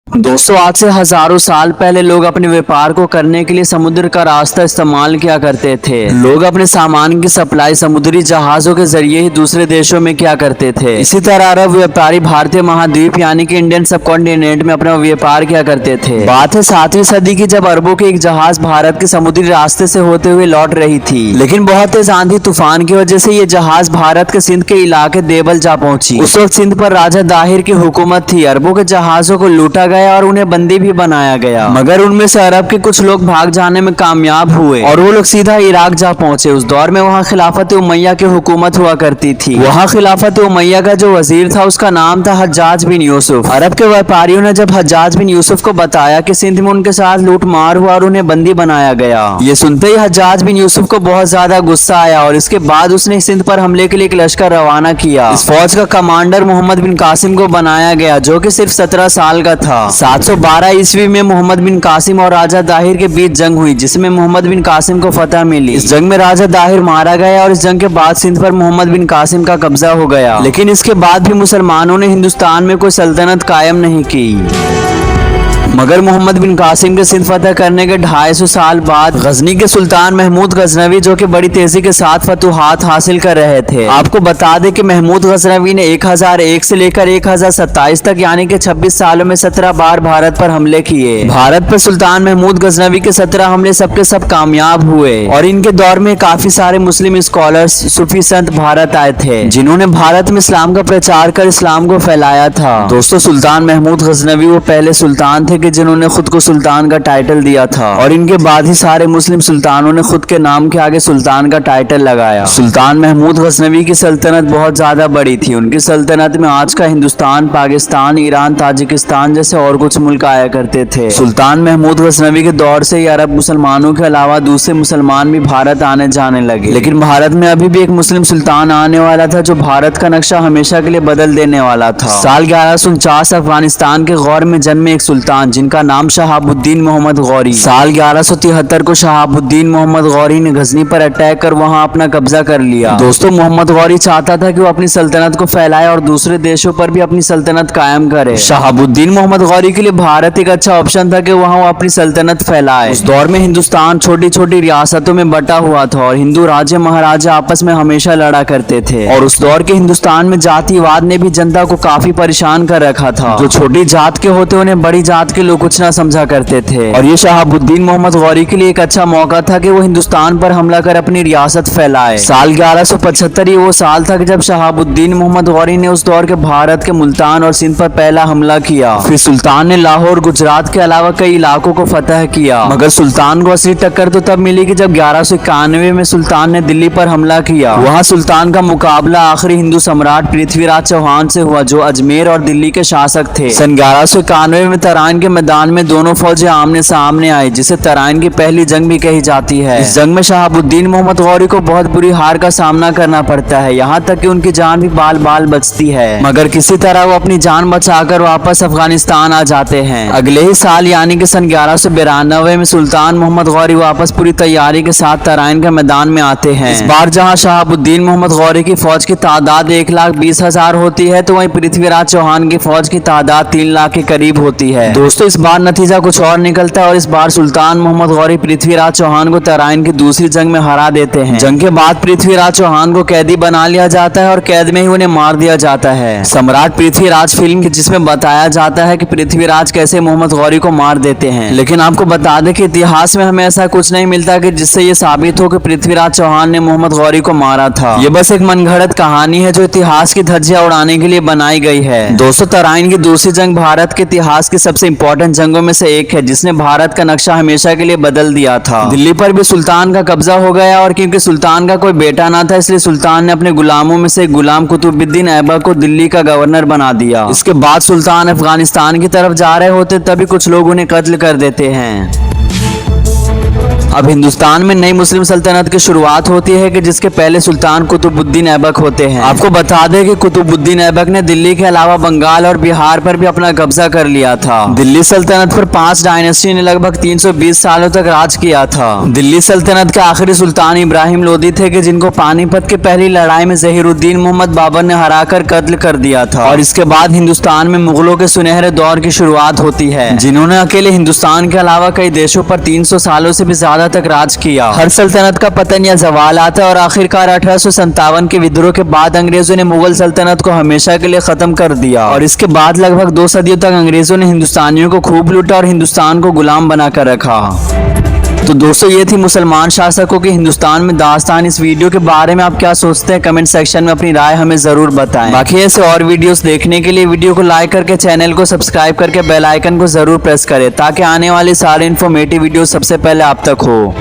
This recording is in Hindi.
दोस्तों, आज से हजारों साल पहले लोग अपने व्यापार को करने के लिए समुद्र का रास्ता इस्तेमाल किया करते थे। लोग अपने सामान की सप्लाई समुद्री जहाजों के जरिए ही दूसरे देशों में किया करते थे। इसी तरह अरब व्यापारी भारतीय महाद्वीप यानी कि इंडियन सब कॉन्टिनेंट में अपना व्यापार किया करते थे। बात है 7वीं सदी की, जब अरबों के एक जहाज भारत के समुद्री रास्ते से होते हुए लौट रही थी, लेकिन बहुत तेज आंधी तूफान की वजह से ये जहाज भारत के सिंध के इलाके देवल जा पहुंची। उस वक्त सिंध पर राजा दाहिर की हुकूमत थी। अरबों के जहाजों को लूटा गया और उन्हें बंदी भी बनाया गया, मगर उनमें से अरब के कुछ लोग भाग जाने में कामयाब हुए और वो लोग सीधा इराक जा पहुंचे। उस दौर में वहाँ खिलाफत उमैया की हुकूमत हुआ करती थी। वहाँ खिलाफत उमैया का जो वजीर था उसका नाम था हज्जाज बिन यूसुफ। अरब के व्यापारियों ने जब हज्जाज बिन यूसुफ को बताया कि सिंध में उनके साथ लूट मार हुआ और उन्हें बंदी बनाया गया, ये सुनते ही हज्जाज बिन यूसुफ को बहुत ज्यादा गुस्सा आया और इसके बाद उसने सिंध पर हमले के लिए एक लश्कर रवाना किया। इस फौज का कमांडर मोहम्मद बिन कासिम को बनाया गया, जो कि सिर्फ 17 साल का था। 712 ईस्वी में मोहम्मद बिन कासिम और राजा दाहिर के बीच जंग हुई, जिसमें मोहम्मद बिन कासिम को फतह मिली। इस जंग में राजा दाहिर मारा गया और इस जंग के बाद सिंध पर मोहम्मद बिन कासिम का कब्जा हो गया। लेकिन इसके बाद भी मुसलमानों ने हिंदुस्तान में कोई सल्तनत कायम नहीं की, मगर मोहम्मद बिन कासिम के सिंध फतह करने के 250 साल बाद गजनी के सुल्तान महमूद गजनवी, जो कि बड़ी तेजी के साथ फतुहात हासिल कर रहे थे। आपको बता दें कि महमूद गजनवी ने 1001 से लेकर 1027 तक यानी कि 26 सालों में 17 बार भारत पर हमले किए। भारत पर सुल्तान महमूद गजनवी के 17 हमले सबके सब कामयाब हुए और इनके दौर में काफी सारे मुस्लिम स्कॉलर्स, सूफी संत भारत आए थे, जिन्होंने भारत में इस्लाम का प्रचार कर इस्लाम को फैलाया था। दोस्तों, सुल्तान महमूद गजनवी वो पहले सुल्तान थे कि जिन्होंने खुद को सुल्तान का टाइटल दिया था और इनके बाद ही सारे मुस्लिम सुल्तानों ने खुद के नाम के आगे सुल्तान का टाइटल लगाया। सुल्तान महमूद गजनवी की सल्तनत बहुत ज्यादा बड़ी थी। उनकी सल्तनत में आज का हिंदुस्तान, पाकिस्तान, ईरान, ताजिकिस्तान जैसे और कुछ मुल्क आया करते थे। सुल्तान महमूद गजनवी के दौर से ही अरब मुसलमानों के अलावा दूसरे मुसलमान भी भारत आने जाने लगे, लेकिन भारत में अभी भी एक मुस्लिम सुल्तान आने वाला था जो भारत का नक्शा हमेशा के लिए बदल देने वाला था। साल 1149 अफगानिस्तान के गौर में जन्मे एक सुल्तान जिनका नाम शहाबुद्दीन मोहम्मद गौरी। साल 1173 को शहाबुद्दीन मोहम्मद गौरी ने गजनी पर अटैक कर वहां अपना कब्जा कर लिया। दोस्तों, मोहम्मद गौरी चाहता था कि वो अपनी सल्तनत को फैलाए और दूसरे देशों पर भी अपनी सल्तनत कायम करे। शहाबुद्दीन मोहम्मद गौरी के लिए भारत एक अच्छा ऑप्शन था कि वहां वो अपनी सल्तनत फैलाए। उस दौर में हिंदुस्तान छोटी छोटी रियासतों में बटा हुआ था और हिंदू राजे महाराजा आपस में हमेशा लड़ा करते थे और उस दौर के हिंदुस्तान में जातिवाद ने भी जनता को काफी परेशान कर रखा था। जो छोटी जात के होते उन्हें बड़ी जात के लोग कुछ ना समझा करते थे और ये शहाबुद्दीन मोहम्मद गौरी के लिए एक अच्छा मौका था कि वो हिंदुस्तान पर हमला कर अपनी रियासत फैलाए। साल 1175 ये वो साल था कि जब शहाबुद्दीन मोहम्मद गौरी ने उस दौर के भारत के मुल्तान और सिंध पर पहला हमला किया। फिर सुल्तान ने लाहौर, गुजरात के अलावा कई इलाकों को फतह किया, मगर सुल्तान को असली टक्कर तो तब मिली कि जब 1191 में सुल्तान ने दिल्ली पर हमला किया। वहाँ सुल्तान का मुकाबला आखिरी हिंदू सम्राट पृथ्वीराज चौहान से हुआ, जो अजमेर और दिल्ली के शासक थे। सन 1191 में तराइन के मैदान में दोनों फौजें आमने सामने आई, जिसे तराइन की पहली जंग भी कही जाती है। इस जंग में शहाबुद्दीन मोहम्मद गौरी को बहुत बुरी हार का सामना करना पड़ता है, यहाँ तक कि उनकी जान भी बाल बाल बचती है, मगर किसी तरह वो अपनी जान बचाकर वापस अफगानिस्तान आ जाते हैं। अगले ही साल यानी कि सन 1192 में सुल्तान मोहम्मद गौरी वापस पूरी तैयारी के साथ तराइन के मैदान में आते हैं। इस बार जहाँ शहाबुद्दीन मोहम्मद गौरी की फौज की तादाद 1,20,000 होती है, तो वहीं पृथ्वीराज चौहान की फौज की तादाद 3 लाख के करीब होती है। दोस्तों, इस बार नतीजा कुछ और निकलता है और इस बार सुल्तान मोहम्मद गौरी पृथ्वीराज चौहान को तराइन की दूसरी जंग में हरा देते हैं। जंग के बाद पृथ्वीराज चौहान को कैदी बना लिया जाता है और कैद में ही उन्हें मार दिया जाता है। सम्राट पृथ्वीराज फिल्म जिसमें बताया जाता है कि पृथ्वीराज कैसे मोहम्मद गौरी को मार देते हैं, लेकिन आपको बता दें कि इतिहास में हमें ऐसा कुछ नहीं मिलता कि जिससे ये साबित हो कि पृथ्वीराज चौहान ने मोहम्मद गौरी को मारा था। ये बस एक मनगढ़ंत कहानी है जो इतिहास की धज्जियां उड़ाने के लिए बनाई गई है। दोस्तों, तराइन की दूसरी जंग भारत के इतिहास की सबसे इंपॉर्टेंट जंगों में से एक है, जिसने भारत का नक्शा हमेशा के लिए बदल दिया था। दिल्ली पर भी सुल्तान का कब्जा हो गया और क्योंकि सुल्तान का कोई बेटा ना था, इसलिए सुल्तान ने अपने गुलामों में से गुलाम कुतुबुद्दीन ऐबक को दिल्ली का गवर्नर बना दिया। इसके बाद सुल्तान अफगानिस्तान की तरफ जा रहे होते तभी कुछ लोग उन्हें कत्ल कर देते हैं। अब हिंदुस्तान में नई मुस्लिम सल्तनत की शुरुआत होती है कि जिसके पहले सुल्तान कुतुबुद्दीन ऐबक होते हैं। आपको बता दें कि कुतुबुद्दीन ऐबक ने दिल्ली के अलावा बंगाल और बिहार पर भी अपना कब्जा कर लिया था। दिल्ली सल्तनत पर 5 डायनेस्टी ने लगभग 320 सालों तक राज किया था। दिल्ली सल्तनत के आखिरी सुल्तान इब्राहिम लोदी थे कि जिनको पानीपत की पहली लड़ाई में जहीरुद्दीन मोहम्मद बाबर ने हराकर कत्ल कर दिया था। और इसके बाद हिंदुस्तान में मुगलों के सुनहरे दौर की शुरुआत होती है, जिन्होंने अकेले हिंदुस्तान के अलावा कई देशों पर 300 सालों से भी ज्यादा तक राज किया। हर सल्तनत का पतन या जवाल आता है और आखिरकार 1857 के विद्रोह के बाद अंग्रेजों ने मुगल सल्तनत को हमेशा के लिए खत्म कर दिया। और इसके बाद लगभग 2 सदियों तक अंग्रेजों ने हिंदुस्तानियों को खूब लूटा और हिंदुस्तान को गुलाम बनाकर रखा। तो दोस्तों, ये थी मुसलमान शासकों की हिंदुस्तान में दास्तान। इस वीडियो के बारे में आप क्या सोचते हैं? कमेंट सेक्शन में अपनी राय हमें जरूर बताएं। बाकी ऐसे और वीडियोस देखने के लिए वीडियो को लाइक करके चैनल को सब्सक्राइब करके बेल आइकन को जरूर प्रेस करें, ताकि आने वाली सारे इन्फॉर्मेटिव वीडियो सबसे पहले आप तक हो।